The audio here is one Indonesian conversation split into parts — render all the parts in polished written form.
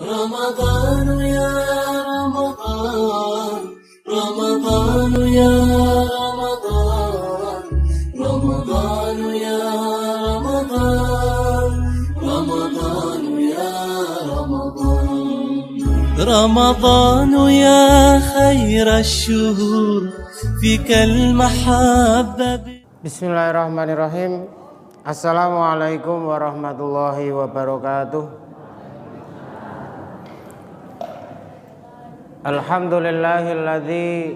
رمضان يا رمضان رمضان يا رمضان رمضان يا رمضان رمضان يا رمضان رمضان يا خير الشهور فيك المحبة. Bismillahirrahmanirrahim. Assalamualaikum warahmatullahi wabarakatuh. Alhamdulillahilladzi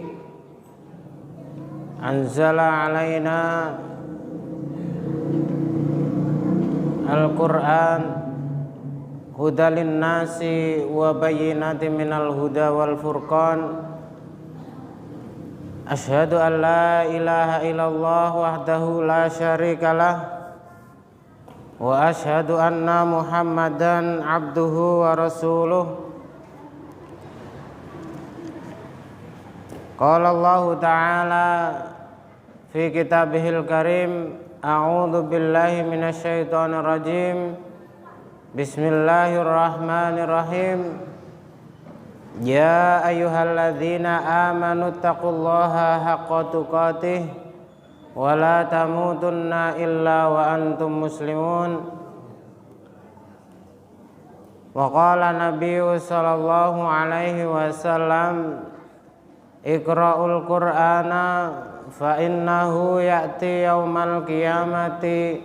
anzala alaina al-Qur'an hudalin nasi wa bayyinatin minal huda wal furqan. Asyhadu an la ilaha illallah wahdahu la syarikalah wa asyhadu anna Muhammadan abduhu wa rasuluh. Qala Allah ta'ala fi kitabihil karim, a'udzu billahi minasyaitonir rajim. Bismillahirrahmanirrahim. Ya ayyuhalladzina amanu taqullaha haqqa tuqatih wa la tamutunna illa wa antum muslimun. Wa qala nabiyyu sallallahu alaihi wasallam, Iqra'ul Qur'ana fa innahu ya'ti yaumal qiyamati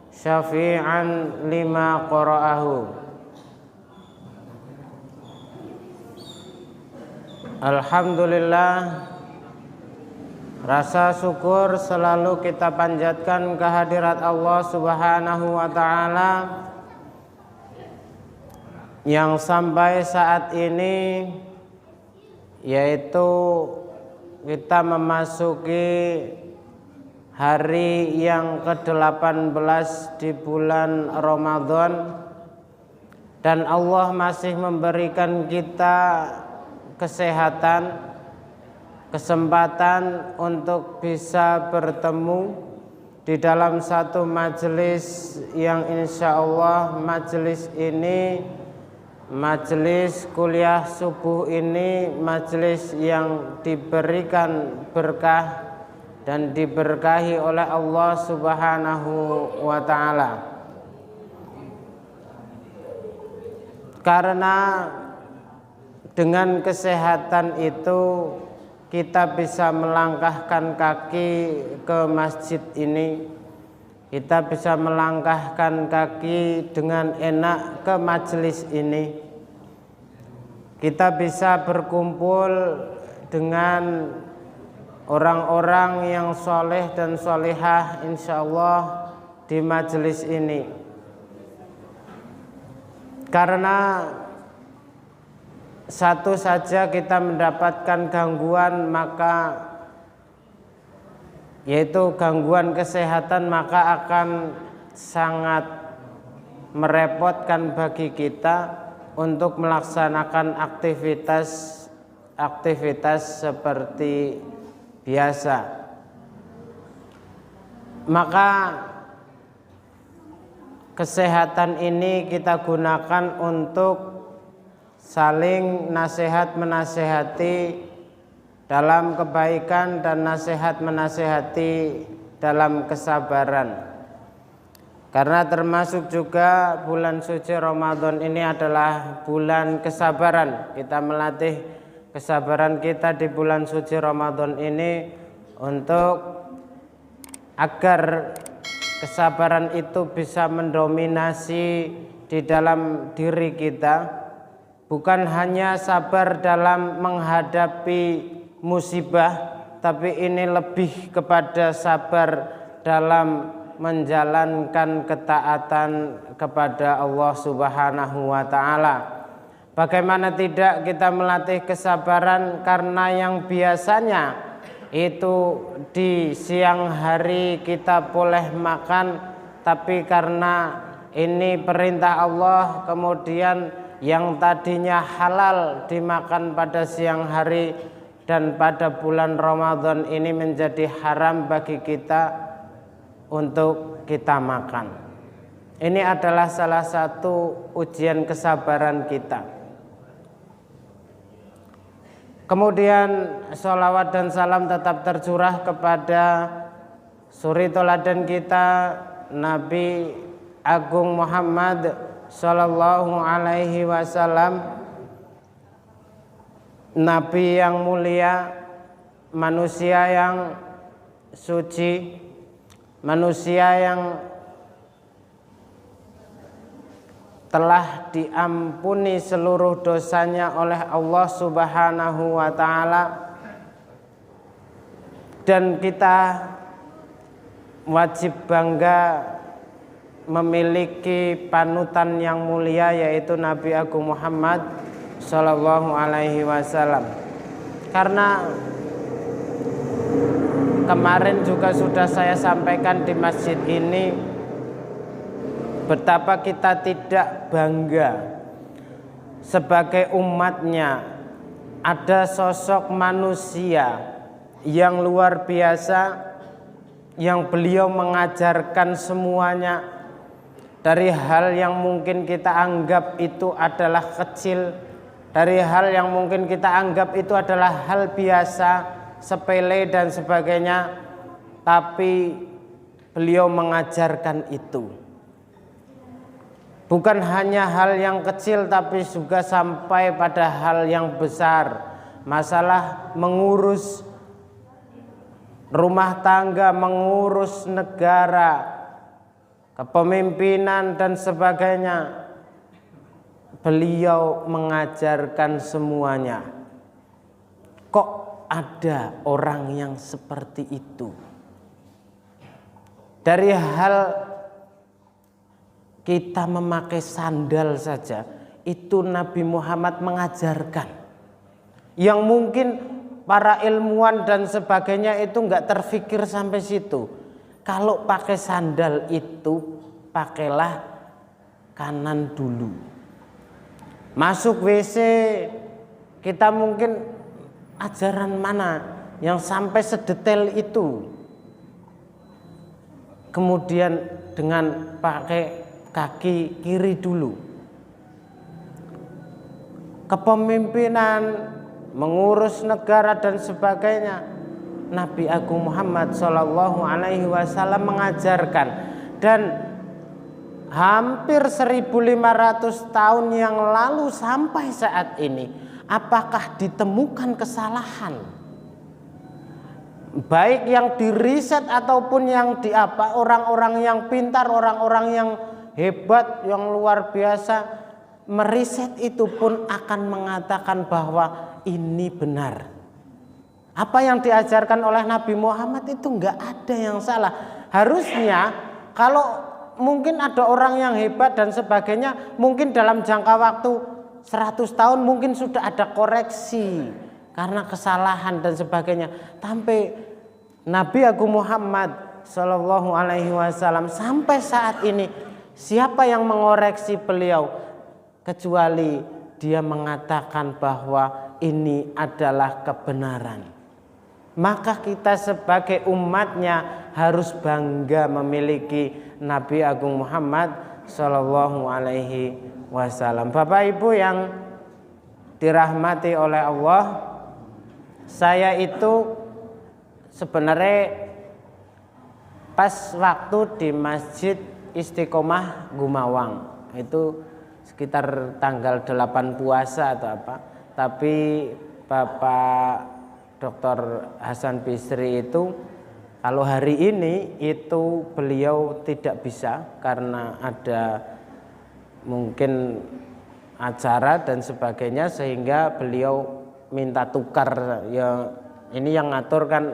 syafi'an lima qara'ahu. Alhamdulillah, rasa syukur selalu kita panjatkan kehadirat Allah Subhanahu wa ta'ala yang sampai saat ini, yaitu kita memasuki hari yang ke-18 di bulan Ramadan, dan Allah masih memberikan kita kesehatan, kesempatan untuk bisa bertemu di dalam satu majelis yang insya Allah majelis ini, majelis kuliah subuh ini, majelis yang diberikan berkah dan diberkahi oleh Allah Subhanahu wa ta'ala. Karena dengan kesehatan itu kita bisa melangkahkan kaki ke masjid ini, kita bisa melangkahkan kaki dengan enak ke majelis ini, kita bisa berkumpul dengan orang-orang yang soleh dan solehah insyaallah di majelis ini. Karena satu saja kita mendapatkan gangguan, maka yaitu gangguan kesehatan, maka akan sangat merepotkan bagi kita untuk melaksanakan aktivitas seperti biasa. Maka kesehatan ini kita gunakan untuk saling nasihat menasehati dalam kebaikan dan nasihat menasehati dalam kesabaran. Karena termasuk juga bulan suci Ramadan ini adalah bulan kesabaran. Kita melatih kesabaran kita di bulan suci Ramadan ini untuk agar kesabaran itu bisa mendominasi di dalam diri kita. Bukan hanya sabar dalam menghadapi musibah, tapi ini lebih kepada sabar dalam menjalankan ketaatan kepada Allah Subhanahu wa ta'ala. Bagaimana tidak kita melatih kesabaran, karena yang biasanya itu di siang hari kita boleh makan, tapi karena ini perintah Allah, kemudian yang tadinya halal dimakan pada siang hari dan pada bulan Ramadan ini menjadi haram bagi kita untuk kita makan. Ini adalah salah satu ujian kesabaran kita. Kemudian sholawat dan salam tetap tercurah kepada suri teladan kita Nabi Agung Muhammad Sallallahu Alaihi Wasallam, Nabi yang mulia, manusia yang suci, manusia yang telah diampuni seluruh dosanya oleh Allah Subhanahu wa Ta'ala, dan kita wajib bangga memiliki panutan yang mulia, yaitu Nabi Agung Muhammad Sallallahu Alaihi Wasallam. Karena kemarin juga sudah saya sampaikan di masjid ini, betapa kita tidak bangga sebagai umatnya ada sosok manusia yang luar biasa, yang beliau mengajarkan semuanya, dari hal yang mungkin kita anggap itu adalah kecil, dari hal yang mungkin kita anggap itu adalah hal biasa, sepele dan sebagainya, tapi beliau mengajarkan itu. Bukan hanya hal yang kecil, tapi juga sampai pada hal yang besar. Masalah mengurus rumah tangga, mengurus negara, kepemimpinan dan sebagainya. Beliau mengajarkan semuanya. Kok ada orang yang seperti itu? Dari hal kita memakai sandal saja, itu Nabi Muhammad mengajarkan. Yang mungkin para ilmuwan dan sebagainya itu enggak terfikir sampai situ. Kalau pakai sandal itu pakailah kanan dulu. Masuk WC kita mungkin ajaran mana yang sampai sedetail itu. Kemudian dengan pakai kaki kiri dulu. Kepemimpinan, mengurus negara dan sebagainya, Nabi Agung Muhammad Sallallahu Alaihi Wasallam mengajarkan. Dan hampir 1500 tahun yang lalu sampai saat ini, apakah ditemukan kesalahan, baik yang diriset ataupun yang orang-orang yang pintar, orang-orang yang hebat, yang luar biasa meriset itu pun akan mengatakan bahwa ini benar. Apa yang diajarkan oleh Nabi Muhammad itu enggak ada yang salah. Harusnya kalau mungkin ada orang yang hebat dan sebagainya, mungkin dalam jangka waktu 100 tahun mungkin sudah ada koreksi karena kesalahan dan sebagainya. Sampai Nabi Agung Muhammad Sallallahu Alaihi Wasallam sampai saat ini, siapa yang mengoreksi beliau kecuali dia mengatakan bahwa ini adalah kebenaran. Maka kita sebagai umatnya harus bangga memiliki Nabi Agung Muhammad Sallallahu Alaihi Wasallam. Bapak Ibu yang dirahmati oleh Allah, saya itu sebenarnya pas waktu di Masjid Istiqomah Gumawang, itu sekitar tanggal 8 puasa atau apa. Tapi Bapak Dr. Hasan Bisri itu kalau hari ini itu beliau tidak bisa karena ada mungkin acara dan sebagainya, sehingga beliau minta tukar. Ya, ini yang ngatur kan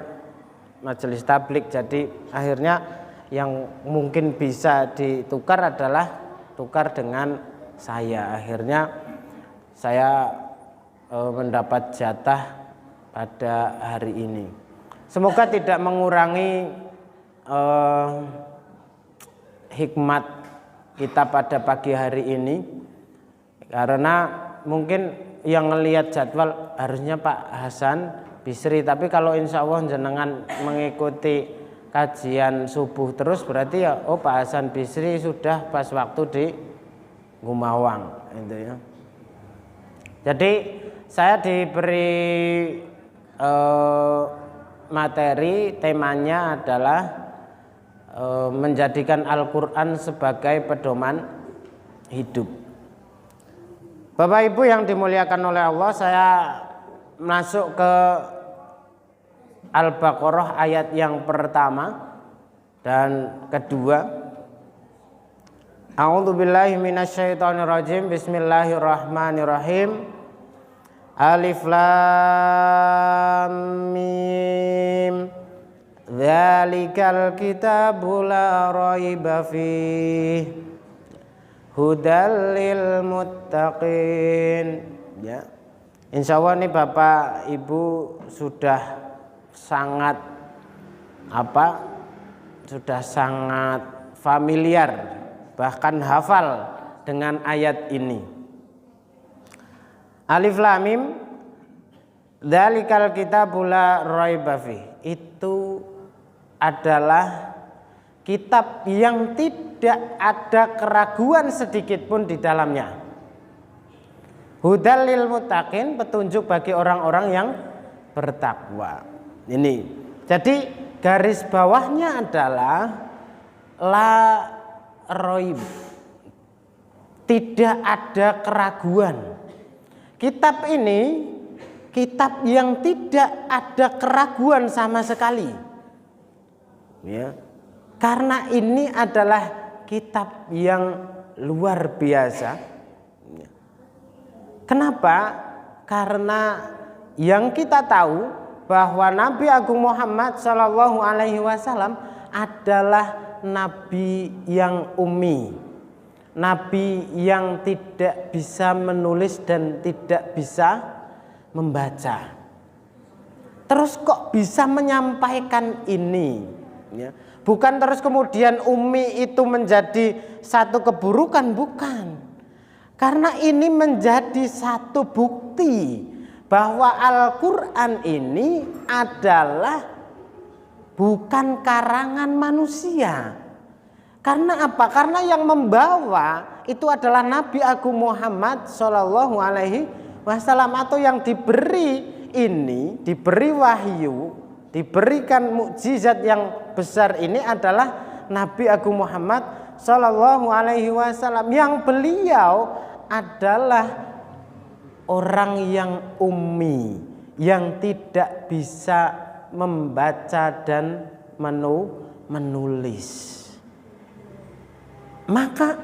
majelis tablik, jadi akhirnya yang mungkin bisa ditukar adalah tukar dengan saya. Akhirnya saya mendapat jatah pada hari ini. Semoga tidak mengurangi hikmat kita pada pagi hari ini, karena mungkin yang ngelihat jadwal harusnya Pak Hasan Bisri, tapi kalau insya Allah jenengan mengikuti kajian subuh terus, berarti ya Pak Hasan Bisri sudah pas waktu di Gumawang itu ya. Jadi saya diberi materi, temanya adalah menjadikan Al-Quran sebagai pedoman hidup. Bapak Ibu yang dimuliakan oleh Allah, saya masuk ke Al-Baqarah ayat yang pertama dan kedua. A'udzubillahi minasyaitonirrajim. Bismillahirrahmanirrahim. Alif Lam Mim. Dzalikal kitabu la raiba fihi hudal lil muttaqin. Ya. Insya Allah nih Bapak Ibu sudah sangat familiar, bahkan hafal dengan ayat ini. Alif Lam Mim, dzalikal kitabu la raiba fihi. Itu adalah kitab yang tidak ada keraguan sedikit pun di dalamnya. Hudal lil muttaqin, petunjuk bagi orang-orang yang bertakwa. Ini. Jadi garis bawahnya adalah la raib. Tidak ada keraguan. Kitab ini kitab yang tidak ada keraguan sama sekali. Ya. Karena ini adalah kitab yang luar biasa. Kenapa? Karena yang kita tahu bahwa Nabi Agung Muhammad Shallallahu Alaihi Wasallam adalah nabi yang ummi, nabi yang tidak bisa menulis dan tidak bisa membaca. Terus kok bisa menyampaikan ini? Ya. Bukan terus kemudian ummi itu menjadi satu keburukan, bukan. Karena ini menjadi satu bukti bahwa Al-Quran ini adalah bukan karangan manusia. Karena apa? Karena yang membawa itu adalah Nabi Agung Muhammad Shallallahu Alaihi Wasallam, atau yang diberi ini, diberi wahyu, diberikan mukjizat yang besar ini adalah Nabi Agung Muhammad Shallallahu Alaihi Wasallam, yang beliau adalah orang yang ummi, yang tidak bisa membaca dan menulis. Maka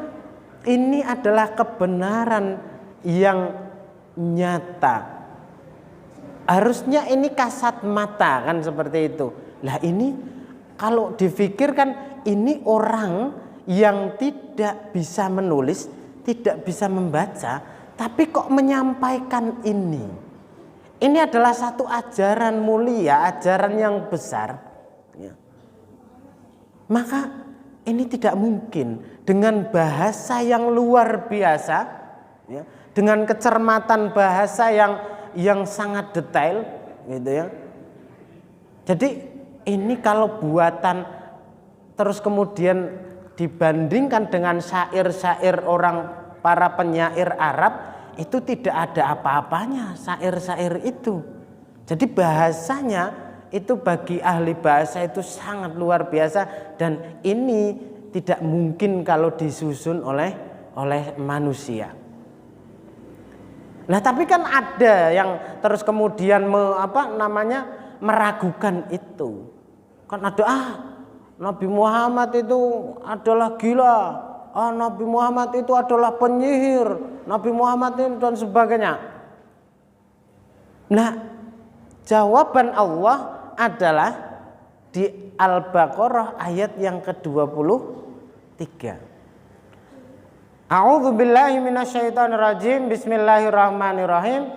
ini adalah kebenaran yang nyata. Harusnya ini kasat mata kan, seperti itu. Lah ini kalau difikirkan, ini orang yang tidak bisa menulis, tidak bisa membaca, tapi kok menyampaikan ini. Ini adalah satu ajaran mulia, ajaran yang besar. Ya. Maka ini tidak mungkin dengan bahasa yang luar biasa, ya, dengan kecermatan bahasa yang sangat detail, gitu ya. Jadi ini kalau buatan terus kemudian dibandingkan dengan syair-syair orang, para penyair Arab, itu tidak ada apa-apanya syair-syair itu. Jadi bahasanya itu bagi ahli bahasa itu sangat luar biasa, dan ini tidak mungkin kalau disusun oleh manusia. Nah, tapi kan ada yang terus kemudian meragukan itu. Kan ada Nabi Muhammad itu adalah gila. Nabi Muhammad itu adalah penyihir, Nabi Muhammad itu dan sebagainya. Nah, jawaban Allah adalah di Al-Baqarah ayat yang ke-23. A'udzu billahi minasyaitonirrajim. Bismillahirrahmanirrahim.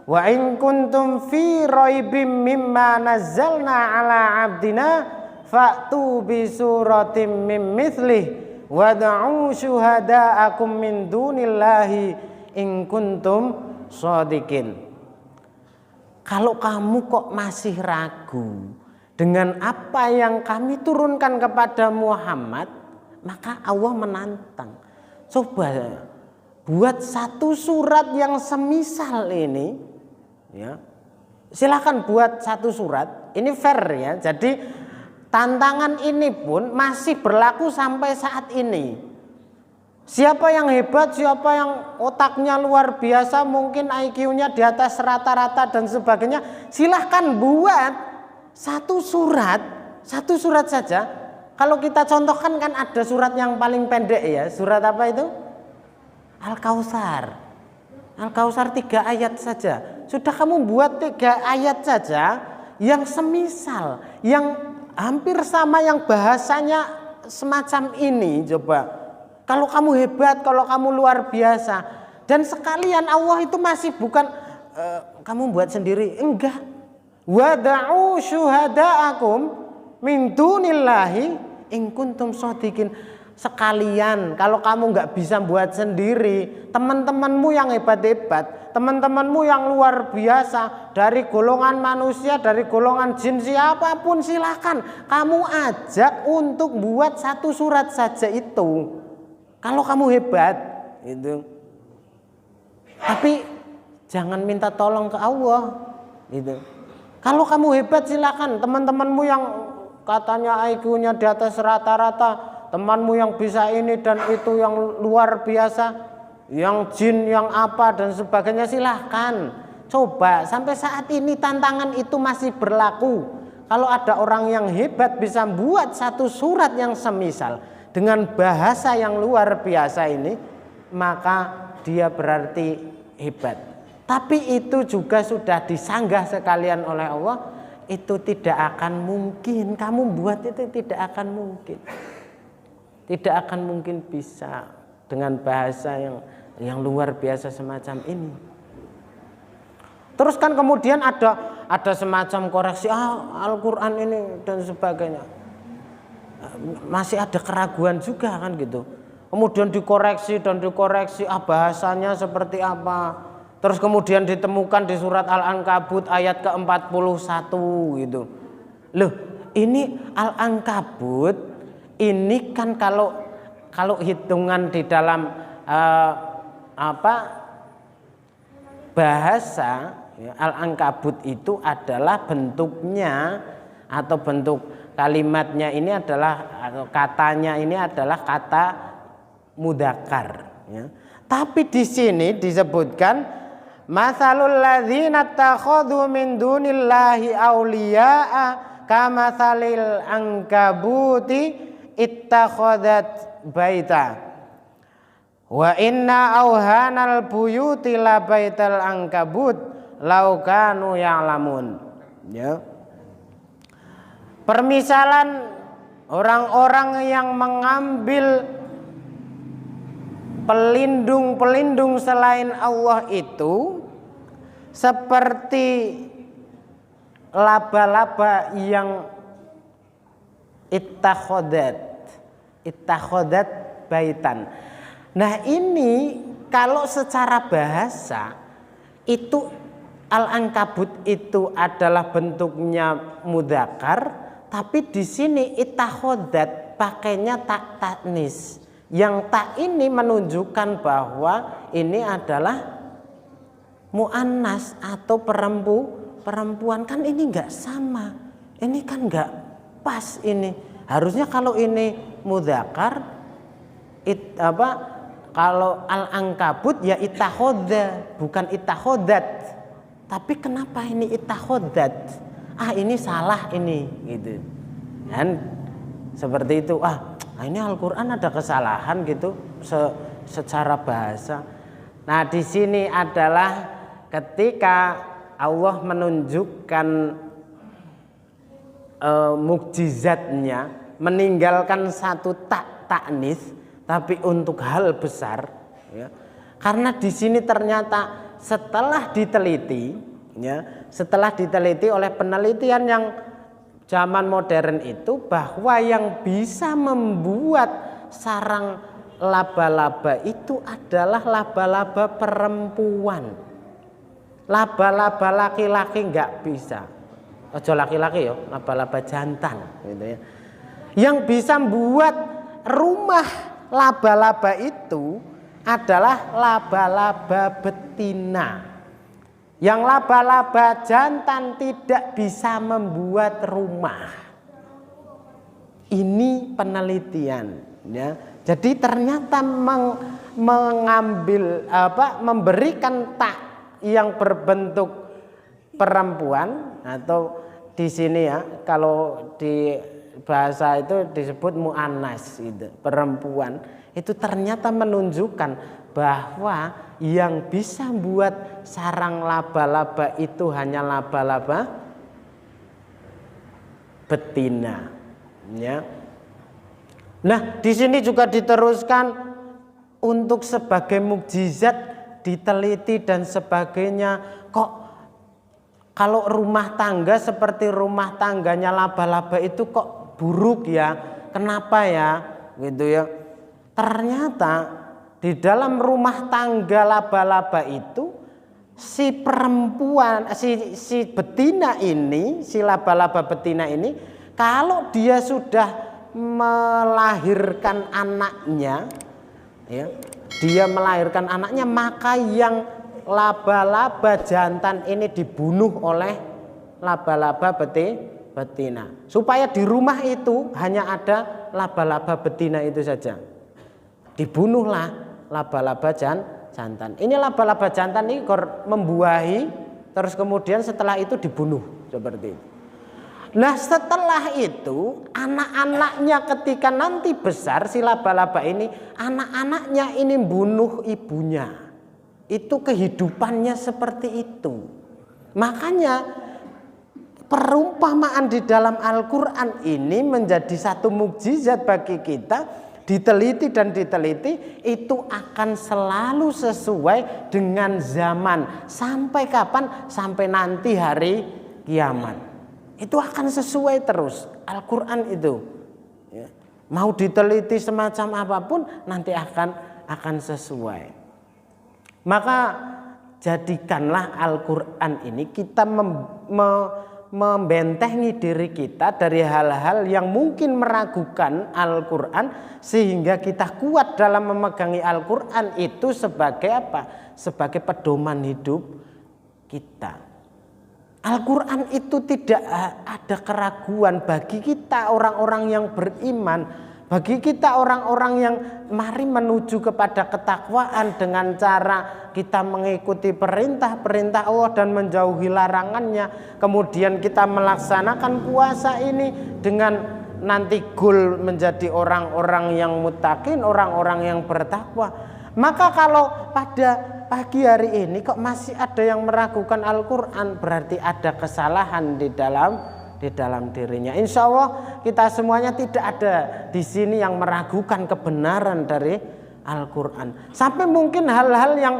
Wa in kuntum fi raibim mimma nazzalna ala 'abdina fa'tu bi suratim mim mithlih wad'u syuhada'akum min dunillahi in kuntum shadiqin. Kalau kamu kok masih ragu dengan apa yang kami turunkan kepada Muhammad, maka Allah menantang. Coba buat satu surat yang semisal ini, ya. Silakan buat 1 surat. Ini fair ya. Jadi tantangan ini pun masih berlaku sampai saat ini. Siapa yang hebat, siapa yang otaknya luar biasa, mungkin IQ-nya di atas rata-rata dan sebagainya, silahkan buat 1 surat saja. Kalau kita contohkan kan ada surat yang paling pendek ya. Surat apa itu? Al-Kautsar. Al-Kautsar 3 ayat saja. Sudah kamu buat 3 ayat saja yang semisal, yang hampir sama, yang bahasanya semacam ini. Coba. Kalau kamu hebat, kalau kamu luar biasa. Dan sekalian Allah itu masih bukan kamu buat sendiri. Enggak. Wada'u syuhada'akum min dunillahi in kuntum shodiqin. Sekalian kalau kamu nggak bisa buat sendiri, teman-temanmu yang hebat-hebat, teman-temanmu yang luar biasa, dari golongan manusia, dari golongan jin, siapapun silakan kamu ajak untuk buat 1 surat saja itu. Kalau kamu hebat itu. Tapi jangan minta tolong ke Allah gitu. Kalau kamu hebat silakan teman-temanmu yang katanya IQ-nya di atas rata-rata, temanmu yang bisa ini dan itu yang luar biasa, yang jin, yang apa dan sebagainya, silahkan. Coba, sampai saat ini tantangan itu masih berlaku. Kalau ada orang yang hebat bisa buat 1 surat yang semisal dengan bahasa yang luar biasa ini, maka dia berarti hebat. Tapi itu juga sudah disanggah sekalian oleh Allah. Itu tidak akan mungkin, kamu buat itu tidak akan mungkin. Tidak akan mungkin bisa dengan bahasa yang luar biasa semacam ini. Terus kan kemudian ada semacam koreksi, Al-Quran ini dan sebagainya. Masih ada keraguan juga kan gitu. Kemudian dikoreksi bahasanya seperti apa. Terus kemudian ditemukan di surat Al-Ankabut ayat ke-41 gitu. Loh, ini Al-Ankabut ini kan kalau hitungan di dalam bahasa ya, Al-Ankabut itu adalah bentuknya atau bentuk kalimatnya ini adalah, atau katanya ini adalah kata mudzakkar ya. Tapi di sini disebutkan masalul ladzina takhadhu min dunillahi awliya'a kamatsalil ankabuti ittakhadat baita wa inna auhanal buyuti la baital ankabut law kanu ya'lamun ya. Permisalan orang-orang yang mengambil pelindung-pelindung selain Allah itu seperti laba-laba yang ittakhadat baitan. Nah ini kalau secara bahasa itu Al-Ankabut itu adalah bentuknya mudzakkar, tapi di sini ittakhadat pakainya ta'nis. Yang tak ini menunjukkan bahwa ini adalah muannas atau perempuan. Kan ini enggak sama. Ini kan enggak pas ini. Harusnya kalau ini mudzakkar kalau Al-Ankabut ya ittakhodha, bukan ittakhodat. Tapi kenapa ini ittakhodat? Ini salah ini gitu. Dan seperti itu. Ini Al-Quran ada kesalahan gitu secara bahasa. Nah di sini adalah ketika Allah menunjukkan mukjizatnya, meninggalkan satu ta'nis, tapi untuk hal besar. Ya. Karena di sini ternyata setelah diteliti oleh penelitian yang zaman modern itu, bahwa yang bisa membuat sarang laba-laba itu adalah laba-laba perempuan. Laba-laba laki-laki nggak bisa. Ojo laki-laki ya, laba-laba jantan gitu ya. Yang bisa membuat rumah laba-laba itu adalah laba-laba betina. Yang laba-laba jantan tidak bisa membuat rumah. Ini penelitian, ya. Jadi ternyata memberikan tak yang berbentuk perempuan, atau di sini ya, kalau di bahasa itu disebut mu'annas, gitu, perempuan, itu ternyata menunjukkan bahwa yang bisa buat sarang laba-laba itu hanya laba-laba betina, ya. Nah, di sini juga diteruskan untuk sebagai mukjizat diteliti dan sebagainya. Kok kalau rumah tangga seperti rumah tangganya laba-laba itu kok buruk ya? Kenapa ya? Gitu ya. Ternyata di dalam rumah tangga laba-laba itu si perempuan, si betina ini, si laba-laba betina ini, kalau dia sudah melahirkan anaknya, ya, dia melahirkan anaknya, maka yang laba-laba jantan ini dibunuh oleh laba-laba betina, supaya di rumah itu hanya ada laba-laba betina itu saja. Dibunuhlah laba-laba jantan. Ini laba-laba jantan ini membuahi, terus kemudian setelah itu dibunuh seperti itu. Nah, setelah itu anak-anaknya ketika nanti besar, si laba-laba ini, anak-anaknya ini bunuh ibunya. Itu kehidupannya seperti itu. Makanya perumpamaan di dalam Al-Quran ini menjadi satu mukjizat bagi kita. Diteliti dan diteliti, itu akan selalu sesuai dengan zaman. Sampai kapan? Sampai nanti hari kiamat. Itu akan sesuai terus. Al-Quran itu, ya, mau diteliti semacam apapun nanti akan sesuai. Maka jadikanlah Al-Quran ini kita membentengi diri kita dari hal-hal yang mungkin meragukan Al-Quran, sehingga kita kuat dalam memegangi Al-Quran itu sebagai apa? Sebagai pedoman hidup kita. Al-Quran itu tidak ada keraguan bagi kita orang-orang yang beriman, bagi kita orang-orang yang mari menuju kepada ketakwaan dengan cara kita mengikuti perintah-perintah Allah dan menjauhi larangannya. Kemudian kita melaksanakan puasa ini dengan nanti goal menjadi orang-orang yang muttaqin, orang-orang yang bertakwa. Maka kalau pada pagi hari ini kok masih ada yang meragukan Al-Quran, berarti ada kesalahan di dalam dirinya. Insya Allah kita semuanya tidak ada di sini yang meragukan kebenaran dari Al-Quran. Sampai mungkin hal-hal yang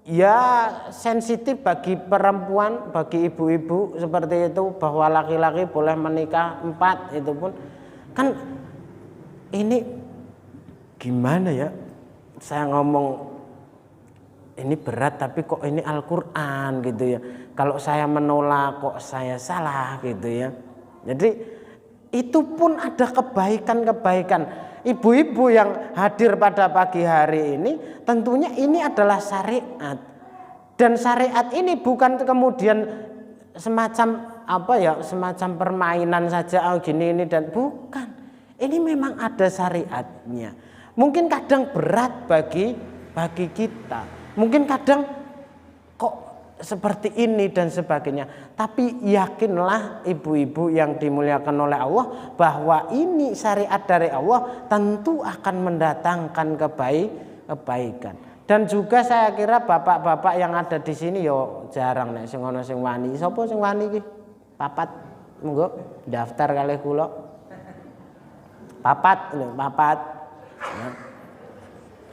ya sensitif bagi perempuan, bagi ibu-ibu seperti itu, bahwa laki-laki boleh menikah 4, itu pun kan ini gimana ya? Saya ngomong ini berat, tapi kok ini Al-Quran gitu ya. Kalau saya menolak kok saya salah gitu ya. Jadi itu pun ada kebaikan-kebaikan. Ibu-ibu yang hadir pada pagi hari ini tentunya ini adalah syariat. Dan syariat ini bukan kemudian semacam apa ya, semacam permainan saja, oh gini ini dan bukan. Ini memang ada syariatnya. Mungkin kadang berat bagi kita. Mungkin kadang kok seperti ini dan sebagainya. Tapi yakinlah ibu-ibu yang dimuliakan oleh Allah bahwa ini syariat dari Allah tentu akan mendatangkan kebaikan. Dan juga saya kira bapak-bapak yang ada di sini yo jarang nek sing ana sing wani. Sapa sing wani iki? Papat. Monggo daftar kalih kula. Papat lho, papat. Ya.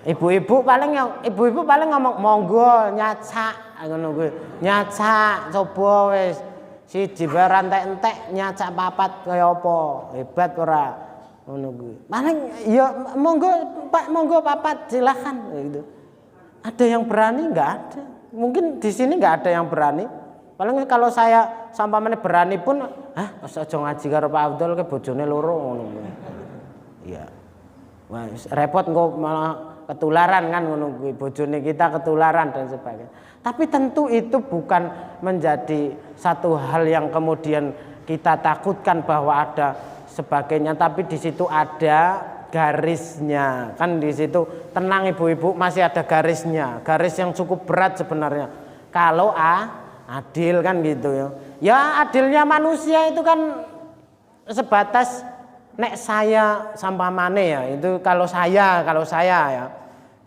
Ibu-ibu paling ngomong monggo nyacak ngono kuwi. Nyacak coba wis siji bae entek nyacak papat kaya apa? Hebat ora? Ngono kuwi. Paling ya monggo Pak, monggo papat silakan gitu. Ada yang berani? Enggak ada. Mungkin di sini enggak ada yang berani. Paling kalau saya sampamane berani pun, aja ngaji karo Pak Abdul ke bojone loro ngono. Iya. Wah, repot engko malah ketularan kan ngono kuwi, bojone kita ketularan dan sebagainya. Tapi tentu itu bukan menjadi satu hal yang kemudian kita takutkan bahwa ada sebagainya, tapi di situ ada garisnya. Kan di situ tenang ibu-ibu, masih ada garisnya. Garis yang cukup berat sebenarnya. Kalau adil kan gitu ya. Ya adilnya manusia itu kan sebatas nek saya sampamane ya, itu kalau saya ya.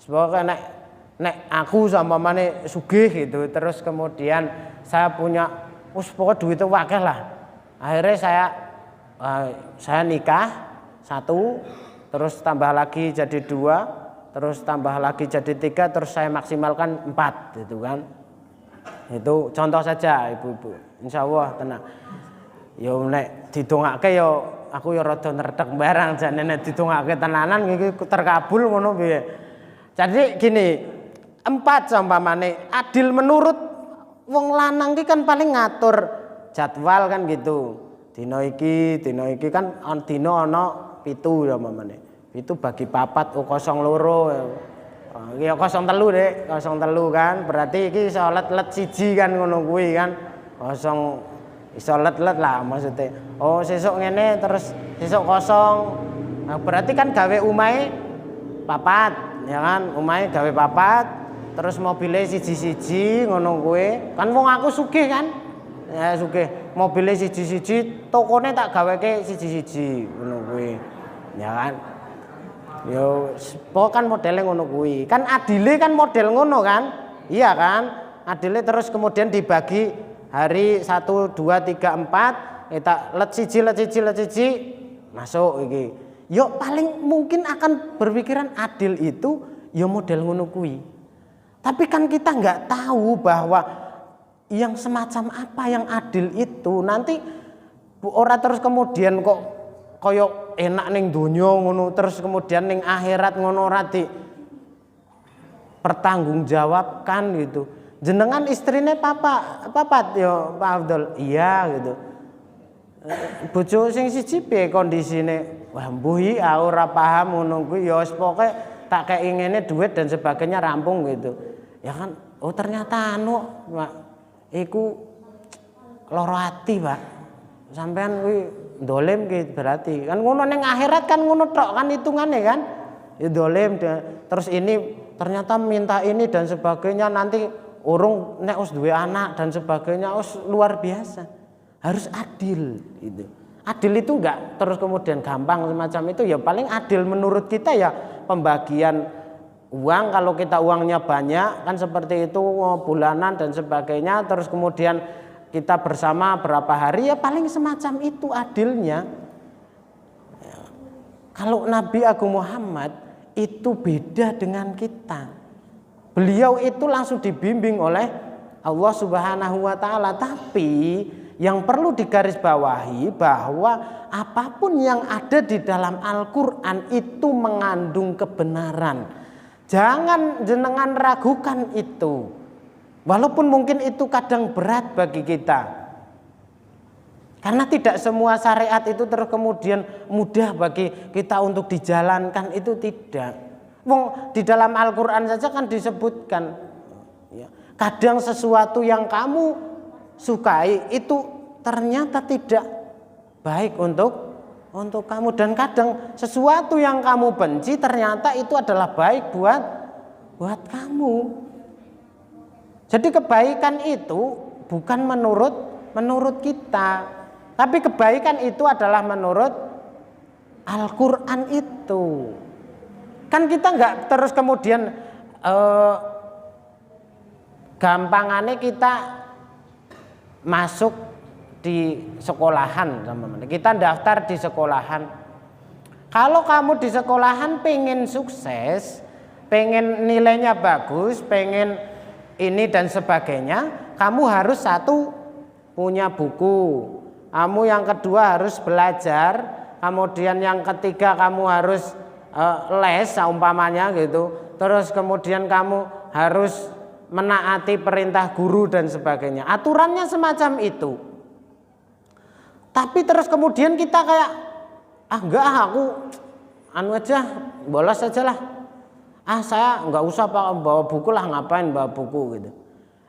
Semoga nek aku sampamane sugih gitu, terus kemudian saya punya pokoknya duitnya wakil lah. Akhirnya saya nikah 1, terus tambah lagi jadi 2, terus tambah lagi jadi 3, terus saya maksimalkan 4 gitu kan. Itu contoh saja ibu-ibu. Insyaallah tenang. Yo nek didongake yo aku yo rada nerdek barang jane nek didongake tenanan iki terkabul ngono piye. Jadi gini, 4 sampamane adil menurut wong lanang ki kan paling ngatur jadwal kan gitu. Dina iki kan dina ana 7 sampamane. 7 bagi 4 02 ya 03 Dek, 03 kan. Berarti iki iso let siji kan ngono kuwi kan. Iso let lah maksudnya. Oh sesuk ngene terus sesuk kosong. Nah, berarti kan gawe umahe 4 ya kan, umahe gawe 4 terus mobilnya siji-siji ngono kuwi. Kan wong aku sugih kan. Ya sugih, mobilnya siji-siji, tokone tak gaweke siji-siji ngono kuwi. Ya kan. Yo kan modelnya ngono kuwi. Kan adile kan model ngono kan? Iya kan? Adile terus kemudian dibagi hari 1 2 3 4, kita let siji masuk iki. Yo paling mungkin akan berpikiran adil itu yo model ngono kuwi. Tapi kan kita nggak tahu bahwa yang semacam apa yang adil itu nanti ora terus kemudian kok koyo enak ning donya ngono terus kemudian ning akhirat ngono ora di pertanggungjawabkan gitu. Jenengan istrine papat yo Pak Abdul. Iya gitu. Bojo sing siji piye kondisine? Wah mbuh iki ora paham ngono kuwi ya wis pokoke tak kei ngene duit dan sebagainya rampung gitu. Ya kan oh ternyata Pak iku loro ati, Pak. Sampean kuwi dolim ki berarti. Kan ngono ning akhirat kan ngono tok kan hitungane kan. Ya dolim terus ini ternyata minta ini dan sebagainya nanti urung nek us duwe anak dan sebagainya us luar biasa. Harus adil itu. Adil itu enggak terus kemudian gampang semacam itu ya paling adil menurut kita ya pembagian uang kalau kita uangnya banyak kan seperti itu bulanan dan sebagainya terus kemudian kita bersama berapa hari ya paling semacam itu adilnya. Kalau Nabi Agung Muhammad itu beda dengan kita. Beliau itu langsung dibimbing oleh Allah Subhanahu wa taala, tapi yang perlu digarisbawahi bahwa apapun yang ada di dalam Al-Qur'an itu mengandung kebenaran. Jangan jenengan ragukan itu. Walaupun mungkin itu kadang berat bagi kita. Karena tidak semua syariat itu terus kemudian mudah bagi kita untuk dijalankan, itu tidak. Wong di dalam Al-Qur'an saja kan disebutkan ya, kadang sesuatu yang kamu sukai itu ternyata tidak baik untuk kamu dan kadang sesuatu yang kamu benci ternyata itu adalah baik buat kamu. Jadi kebaikan itu bukan menurut kita, tapi kebaikan itu adalah menurut Al-Qur'an itu. Kan kita nggak terus kemudian gampangannya kita masuk di sekolahan, kita daftar di sekolahan. Kalau kamu di sekolahan pengen sukses, pengen nilainya bagus, pengen ini dan sebagainya, kamu harus 1 punya buku, kamu yang kedua harus belajar, kemudian yang ketiga kamu harus les umpamanya gitu, terus kemudian kamu harus menaati perintah guru dan sebagainya. Aturannya semacam itu. Tapi terus kemudian kita kayak enggak aku anu aja, bolos aja lah. Saya nggak usah Pak bawa buku lah, ngapain bawa buku gitu.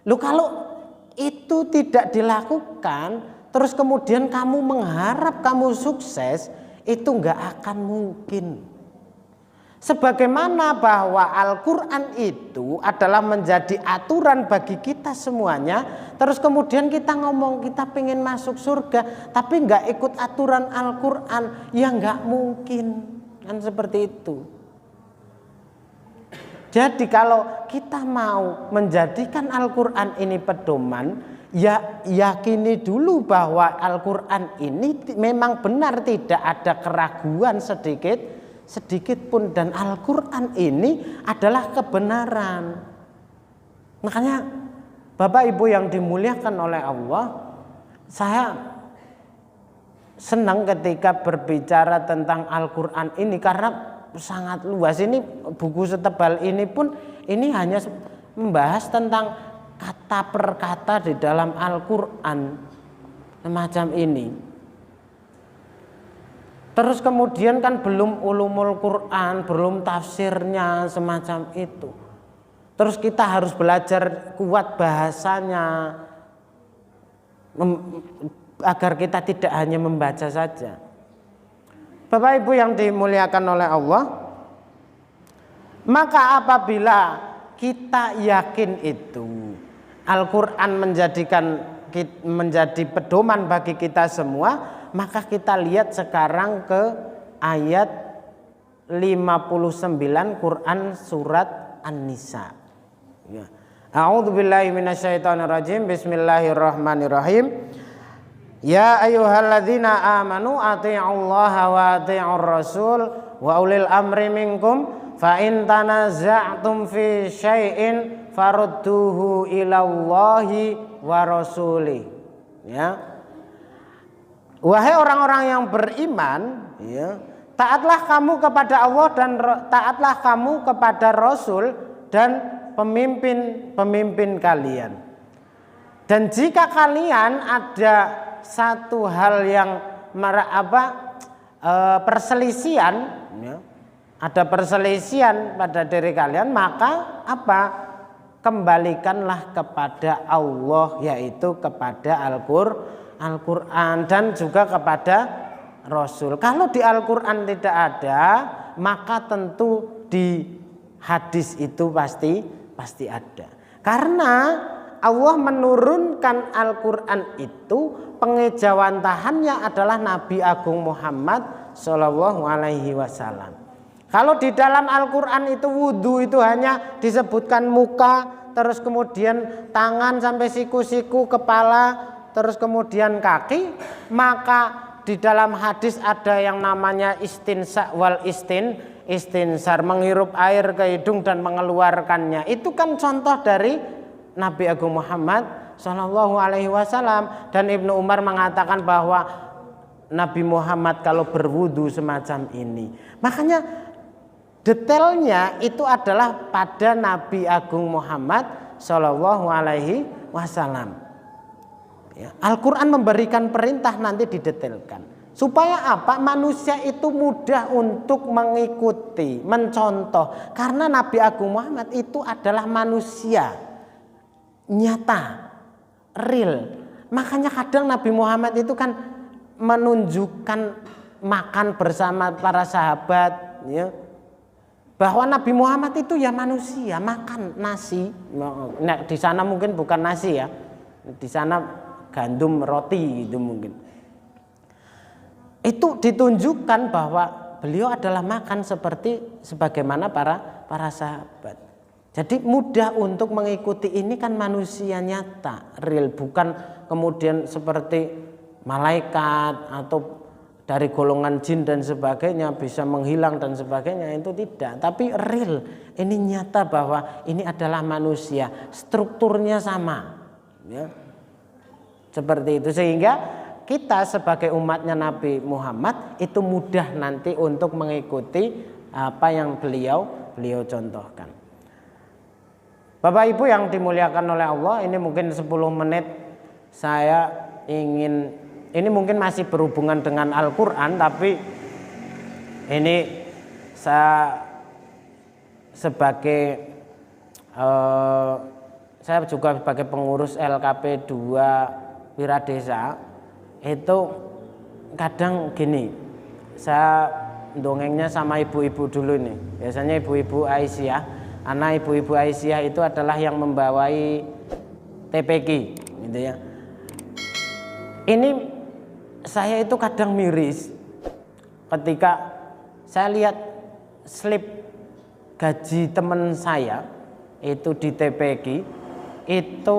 Loh kalau itu tidak dilakukan, terus kemudian kamu mengharap kamu sukses, itu nggak akan mungkin. Sebagaimana bahwa Al-Quran itu adalah menjadi aturan bagi kita semuanya, terus kemudian kita ngomong kita pengen masuk surga, tapi nggak ikut aturan Al-Quran, ya nggak mungkin, kan seperti itu. Jadi kalau kita mau menjadikan Al-Quran ini pedoman, ya yakini dulu bahwa Al-Quran ini memang benar, tidak ada keraguan sedikit pun, dan Al-Quran ini adalah kebenaran. Makanya Bapak Ibu yang dimuliakan oleh Allah, saya senang ketika berbicara tentang Al-Quran ini karena sangat luas. Ini buku setebal ini pun ini hanya membahas tentang kata per kata di dalam Al-Quran semacam ini. Terus kemudian kan belum ulumul Quran, belum tafsirnya semacam itu. Terus kita harus belajar kuat bahasanya agar kita tidak hanya membaca saja. Bapak Ibu yang dimuliakan oleh Allah, maka apabila kita yakin itu Al-Quran menjadi pedoman bagi kita semua, maka kita lihat sekarang ke ayat 59 Quran surat An-Nisa. Ya. A'udzubillahi minasyaitonirrajim. Bismillahirrahmanirrahim. Ya ayyuhalladzina amanu athi'ullaha wa athi'ur rasul wa ulil amri minkum fa in tanaza'tum fi syai'in farudduhu ilallahi wa rasuli. Ya. Wahai orang-orang yang beriman, ya, taatlah kamu kepada Allah dan taatlah kamu kepada Rasul dan pemimpin-pemimpin kalian. Dan jika kalian ada satu hal yang perselisihan, ya, ada perselisihan pada diri kalian, maka apa? Kembalikanlah kepada Allah, yaitu kepada Al-Quran dan juga kepada Rasul. Kalau di Al-Quran tidak ada, maka tentu di hadis itu pasti ada. Karena Allah menurunkan Al-Quran itu, pengejawantahannya adalah Nabi Agung Muhammad Shallallahu Alaihi Wasallam. Kalau di dalam Al-Quran itu wudhu itu hanya disebutkan muka, terus kemudian tangan sampai siku-siku, kepala, terus kemudian kaki, maka di dalam hadis ada yang namanya istinsa wal istinsar, menghirup air ke hidung dan mengeluarkannya. Itu kan contoh dari Nabi Agung Muhammad Shallallahu Alaihi Wasallam. Dan Ibnu Umar mengatakan bahwa Nabi Muhammad kalau berwudu semacam ini. Makanya detailnya itu adalah pada Nabi Agung Muhammad Shallallahu Alaihi Wasallam. Ya, Al-Quran memberikan perintah nanti didetailkan. Supaya apa? Manusia itu mudah untuk mengikuti, mencontoh. Karena Nabi Agung Muhammad itu adalah manusia nyata, real. Makanya kadang Nabi Muhammad itu kan menunjukkan makan bersama para sahabat, ya, bahwa Nabi Muhammad itu ya manusia, makan nasi. Nah, di sana mungkin bukan nasi ya, di sana gandum roti gitu mungkin. Itu ditunjukkan bahwa beliau adalah makan sebagaimana para sahabat. Jadi mudah untuk mengikuti, ini kan manusia nyata, real, bukan kemudian seperti malaikat atau dari golongan jin dan sebagainya bisa menghilang dan sebagainya, itu tidak. Tapi real, ini nyata bahwa ini adalah manusia, strukturnya sama, ya. Seperti itu, sehingga kita sebagai umatnya Nabi Muhammad itu mudah nanti untuk mengikuti apa yang beliau contohkan. Bapak Ibu yang dimuliakan oleh Allah, ini mungkin 10 menit saya ingin, ini mungkin masih berhubungan dengan Al-Quran, tapi ini saya sebagai saya juga sebagai pengurus LKP 2 Wiradesa itu kadang gini, saya dongengnya sama ibu-ibu dulu nih. Biasanya ibu-ibu Aisyah, anak ibu-ibu Aisyah itu adalah yang membawai TPQ gitu ya. Ini saya itu kadang miris ketika saya lihat slip gaji teman saya itu di TPQ itu,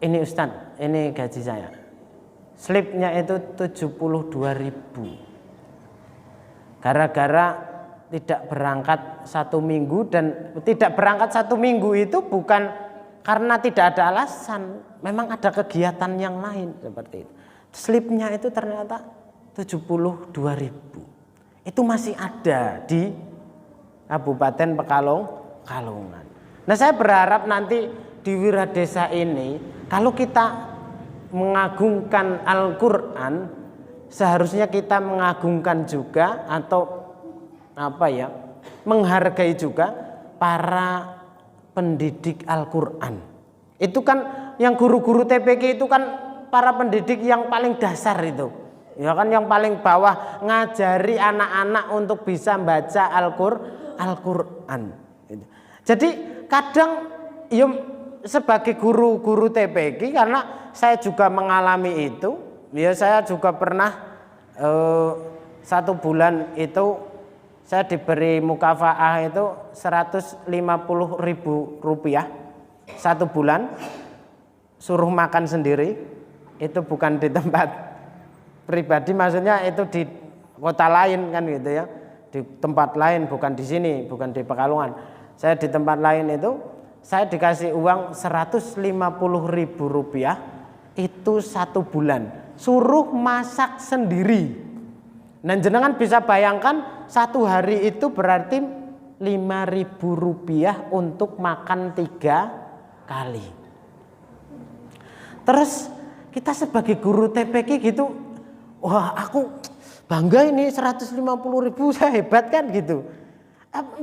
ini Ustadz, ini gaji saya, slipnya itu 72.000 gara-gara tidak berangkat 1 minggu. Dan tidak berangkat 1 minggu itu bukan karena tidak ada alasan, memang ada kegiatan yang lain seperti itu. Slipnya itu ternyata 72.000 itu masih ada di Kabupaten Pekalongan. Nah, saya berharap nanti di Wiradesa ini kalau kita mengagungkan Al-Qur'an, seharusnya kita mengagungkan juga atau menghargai juga para pendidik Al-Qur'an. Itu kan yang guru-guru TPQ itu kan para pendidik yang paling dasar itu. Ya kan, yang paling bawah, ngajari anak-anak untuk bisa baca Al-Qur'an. Jadi kadang ya sebagai guru-guru TPQ, karena saya juga mengalami itu, ya saya juga pernah 1 bulan itu saya diberi mukafaah itu 150.000 rupiah 1 bulan, suruh makan sendiri, itu bukan di tempat pribadi, maksudnya itu di kota lain kan gitu ya, di tempat lain, bukan di sini, bukan di Pekalongan. Saya di tempat lain itu saya dikasih uang 150.000 rupiah itu 1 bulan, suruh masak sendiri. Dan jenengan bisa bayangkan 1 hari itu berarti 5.000 rupiah untuk makan 3 kali. Terus kita sebagai guru TPQ gitu, wah aku bangga ini 150.000, saya hebat kan gitu.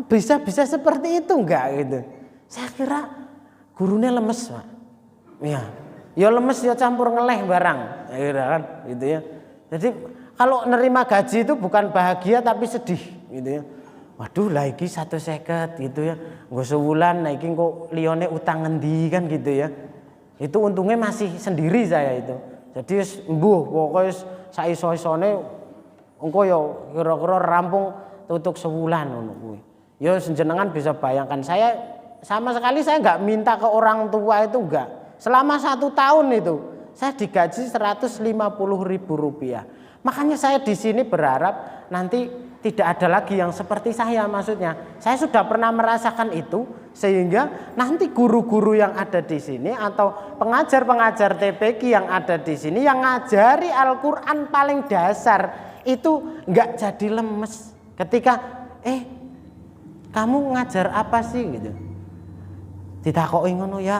Bisa seperti itu enggak gitu. Saya kira gurunya lemes, Pak. Ya lemes ya campur ngeleh barang, akhirnya kan gitu ya. Jadi kalau nerima gaji itu bukan bahagia tapi sedih gitu ya. Waduh lagi 150 gitu ya. Nggo sewulan lagi kok liyane utang ngendi kan gitu ya. Itu untungnya masih sendiri saya itu. Jadi mbuh pokoknya saiso-isone engko ya kira-kira rampung tutuk sewulan ngono kuwi. Ya jenengan bisa bayangkan, saya sama sekali saya enggak minta ke orang tua itu, enggak. Selama 1 tahun itu saya digaji 150.000 rupiah. Makanya saya di sini berharap nanti tidak ada lagi yang seperti saya, maksudnya. Saya sudah pernah merasakan itu, sehingga nanti guru-guru yang ada di sini atau pengajar-pengajar TPQ yang ada di sini yang ngajari Al-Qur'an paling dasar itu enggak jadi lemes ketika kamu ngajar apa sih gitu. Ditakoki ngono ya.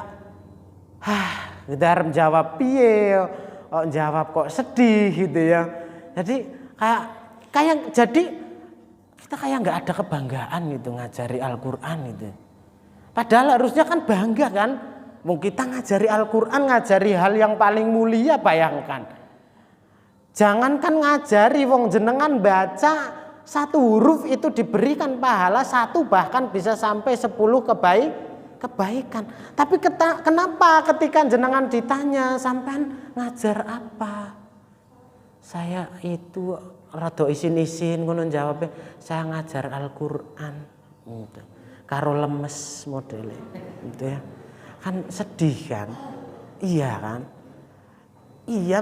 Kita harus jawab piye, kok jawab kok sedih gitu ya. Jadi jadi kita kayak nggak ada kebanggaan gitu ngajari Al-Qur'an gitu. Padahal harusnya kan bangga kan. Mau kita ngajari Al-Qur'an, ngajari hal yang paling mulia, bayangkan. Jangankan ngajari, wong jenengan baca 1 huruf itu diberikan pahala 1 bahkan bisa sampai 10 kebaikan. Tapi kenapa ketika jenengan ditanya sampean ngajar apa? Saya itu rada isin-isin ngono jawabnya, saya ngajar Al-Qur'an gitu. Karo lemes modele gitu ya. Kan sedih kan? Iya kan? Iya,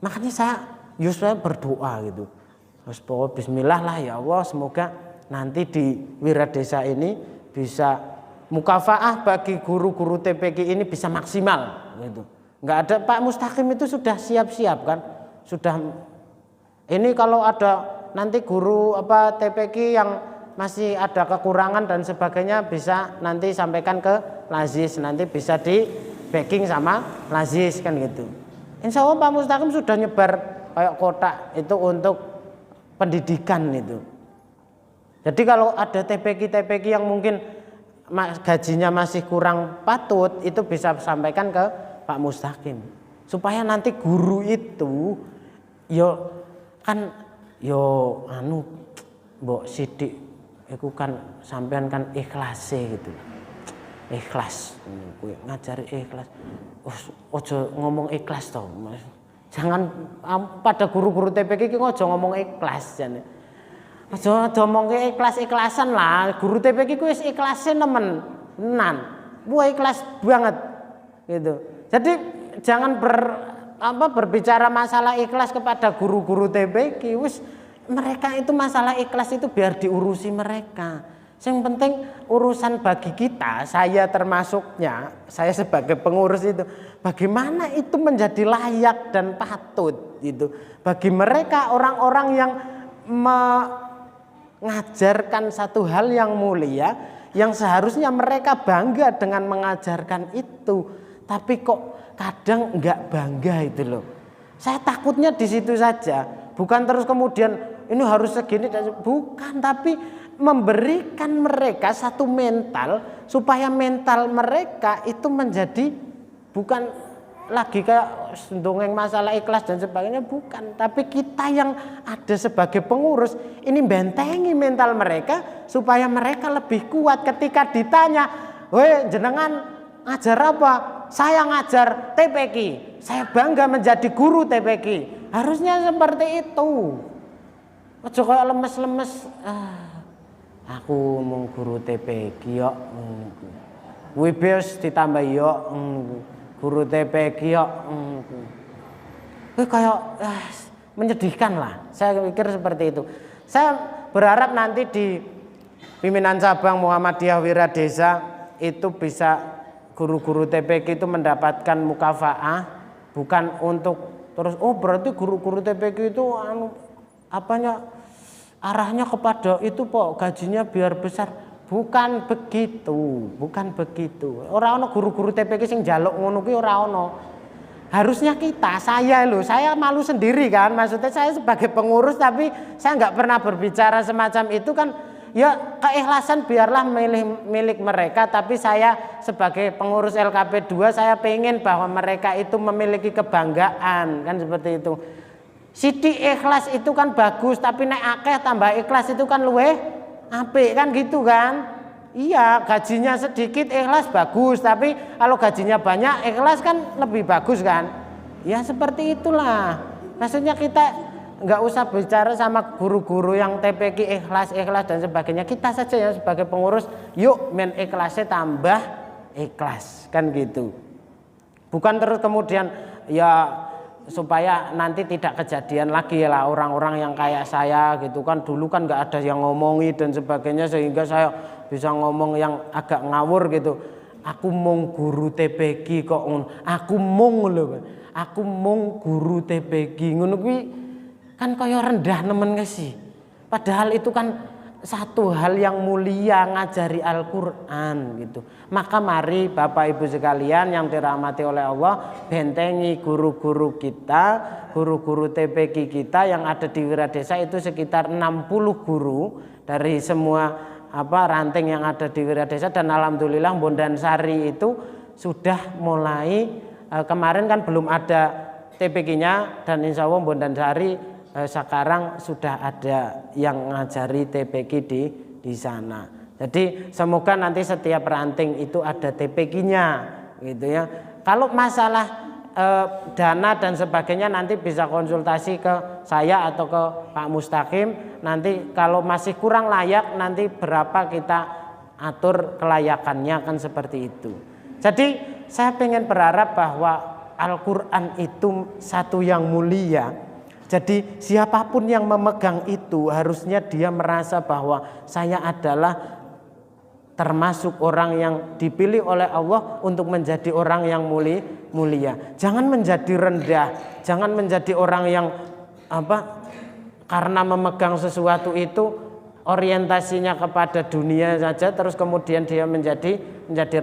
makanya saya berdoa gitu. Terus bismillah lah ya Allah, semoga nanti di Wiradesa ini bisa mukafaah bagi guru-guru TPQ ini bisa maksimal gitu. Enggak ada, Pak Mustaqim itu sudah siap-siap kan? Sudah ini kalau ada nanti guru TPQ yang masih ada kekurangan dan sebagainya bisa nanti sampaikan ke Lazis, nanti bisa di backing sama Lazis kan gitu. Insya Allah Pak Mustaqim sudah nyebar kayak kotak itu untuk pendidikan itu. Jadi kalau ada TPQ yang mungkin gajinya masih kurang patut, itu bisa sampaikan ke Pak Mustaqim. Supaya nanti guru itu mbok sidik iku kan sampean kan ikhlas gitu. Ikhlas, kowe ngajari ikhlas. Ojo ngomong ikhlas toh, Mas. Jangan pada guru-guru TPQ iki ojo ngomong ikhlas jane. Ojo ngomong ikhlas-ikhlasan lah. Guru TPQ ku wis ikhlase nemenan. Wah ikhlas banget gitu. Jadi jangan berbicara masalah ikhlas kepada guru-guru TPQ. Wis mereka itu masalah ikhlas itu biar diurusi mereka. Yang penting urusan bagi kita, saya termasuknya, saya sebagai pengurus itu, bagaimana itu menjadi layak dan patut gitu. Bagi mereka orang-orang yang mengajarkan satu hal yang mulia, yang seharusnya mereka bangga dengan mengajarkan itu, tapi kok kadang enggak bangga itu loh. Saya takutnya di situ saja, bukan terus kemudian ini harus segini, bukan, tapi memberikan mereka satu mental supaya mental mereka itu menjadi bukan lagi kayak dongeng masalah ikhlas dan sebagainya, bukan, tapi kita yang ada sebagai pengurus ini bentengi mental mereka supaya mereka lebih kuat ketika ditanya, "Weh, jenengan ngajar apa?" "Saya ngajar TPQ. Saya bangga menjadi guru TPQ." Harusnya seperti itu. Ojo kayak lemes-lemes. Aku mung guru TPQ yo. Wibes ditambah yo guru TPQ yo. Kayak menyedihkan lah. Saya pikir seperti itu. Saya berharap nanti di pimpinan cabang Muhammadiyah Wiradesa itu bisa guru-guru TPQ itu mendapatkan mukafaah, bukan untuk terus berarti guru-guru TPQ itu arahnya kepada itu kok gajinya biar besar. Bukan begitu, bukan begitu. Ora ono guru-guru TPQ sing njaluk ngono kuwi ora ono. Harusnya saya malu sendiri kan. Maksudnya saya sebagai pengurus tapi saya nggak pernah berbicara semacam itu kan. Ya keikhlasan biarlah milik mereka, tapi saya sebagai pengurus LKP 2 saya pengen bahwa mereka itu memiliki kebanggaan kan seperti itu. Sithik ikhlas itu kan bagus, tapi nek akeh tambah ikhlas itu kan luweh apik kan gitu kan. Iya, gajinya sedikit ikhlas bagus, tapi kalau gajinya banyak ikhlas kan lebih bagus kan. Ya seperti itulah. Maksudnya kita nggak usah bicara sama guru-guru yang TPQ ikhlas dan sebagainya. Kita saja ya sebagai pengurus, yuk men ikhlasnya tambah ikhlas kan gitu. Bukan terus kemudian ya supaya nanti tidak kejadian lagi lah orang-orang yang kayak saya gitu kan. Dulu kan nggak ada yang ngomongi dan sebagainya sehingga saya bisa ngomong yang agak ngawur gitu. Aku mung guru TPQ kok aku mung guru TPQ ngono kuwi kan kaya rendah nemen sih. Padahal itu kan satu hal yang mulia, ngajari Al-Quran gitu. Maka mari Bapak Ibu sekalian yang dirahmati oleh Allah, bentengi guru-guru kita, guru-guru TPQ kita yang ada di Wiradesa itu sekitar 60 guru dari semua ranting yang ada di Wiradesa, dan alhamdulillah Bondansari itu sudah mulai kemarin kan belum ada TPQ-nya, dan insya Allah Bondansari sekarang sudah ada yang ngajari TPQ di sana. Jadi semoga nanti setiap ranting itu ada TPQ-nya gitu ya. Kalau masalah dana dan sebagainya nanti bisa konsultasi ke saya atau ke Pak Mustaqim. Nanti kalau masih kurang layak nanti berapa kita atur kelayakannya kan seperti itu. Jadi saya pengen berharap bahwa Al-Quran itu satu yang mulia. Jadi siapapun yang memegang itu harusnya dia merasa bahwa saya adalah termasuk orang yang dipilih oleh Allah untuk menjadi orang yang mulia. Jangan menjadi rendah, jangan menjadi orang yang karena memegang sesuatu itu orientasinya kepada dunia saja terus kemudian dia menjadi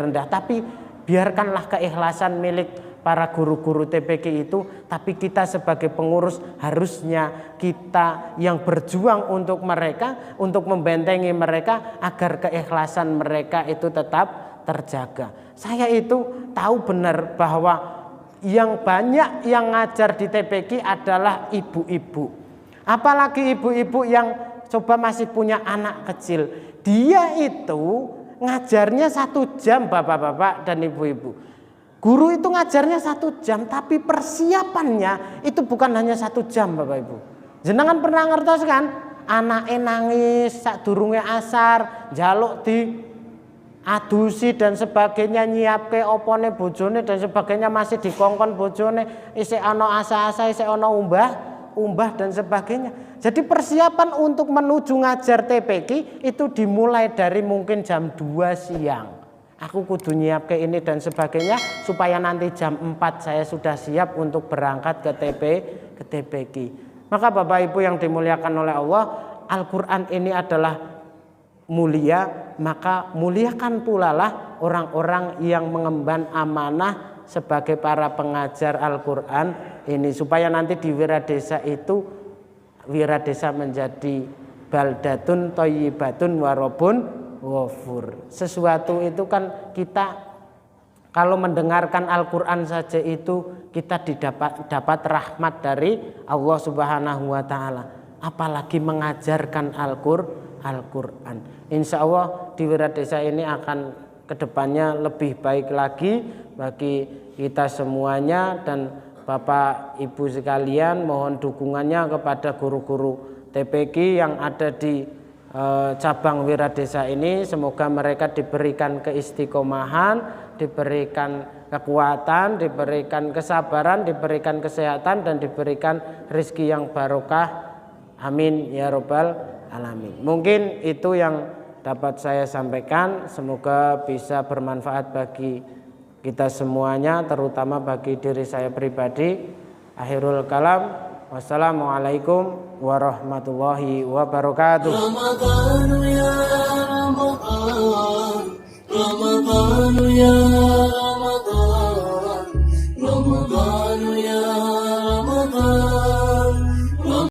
rendah. Tapi biarkanlah keikhlasan milik para guru-guru TPQ itu, tapi kita sebagai pengurus harusnya kita yang berjuang untuk mereka, untuk membentengi mereka agar keikhlasan mereka itu tetap terjaga. Saya itu tahu benar bahwa yang banyak yang ngajar di TPQ adalah ibu-ibu. Apalagi ibu-ibu yang coba masih punya anak kecil. Dia itu ngajarnya 1 jam bapak-bapak dan ibu-ibu. Guru itu ngajarnya 1 jam, tapi persiapannya itu bukan hanya 1 jam bapak ibu. Jenengan pernah ngertos kan? Anake nangis sadurunge asar, njaluk di adusi dan sebagainya, nyiapke opone bojone dan sebagainya, masih dikongkon bojone, isih ana asa-asa, isih ana umbah dan sebagainya. Jadi persiapan untuk menuju ngajar TPQ itu dimulai dari mungkin jam 2 siang. Aku kudu nyiapke ini dan sebagainya supaya nanti jam 4 saya sudah siap untuk berangkat ke TPQ. Maka Bapak Ibu yang dimuliakan oleh Allah, Al-Qur'an ini adalah mulia, maka muliakan pula lah orang-orang yang mengemban amanah sebagai para pengajar Al-Qur'an ini, supaya nanti di Wiradesa itu Wiradesa menjadi baldatun thayyibatun warabun ghafur. Sesuatu itu kan kita kalau mendengarkan Al-Qur'an saja itu kita dapat rahmat dari Allah Subhanahu wa taala, apalagi mengajarkan Al-Qur'an. Insya Allah di Wiradesa ini akan kedepannya lebih baik lagi bagi kita semuanya. Dan Bapak Ibu sekalian, mohon dukungannya kepada guru-guru TPQ yang ada di cabang Wiradesa ini. Semoga mereka diberikan keistiqomahan, diberikan kekuatan, diberikan kesabaran, diberikan kesehatan, dan diberikan rezeki yang barokah. Amin ya robbal alamin. Mungkin itu yang dapat saya sampaikan. Semoga bisa bermanfaat bagi kita semuanya, terutama bagi diri saya pribadi. Akhirul kalam, wassalamualaikum warahmatullahi wabarakatuh.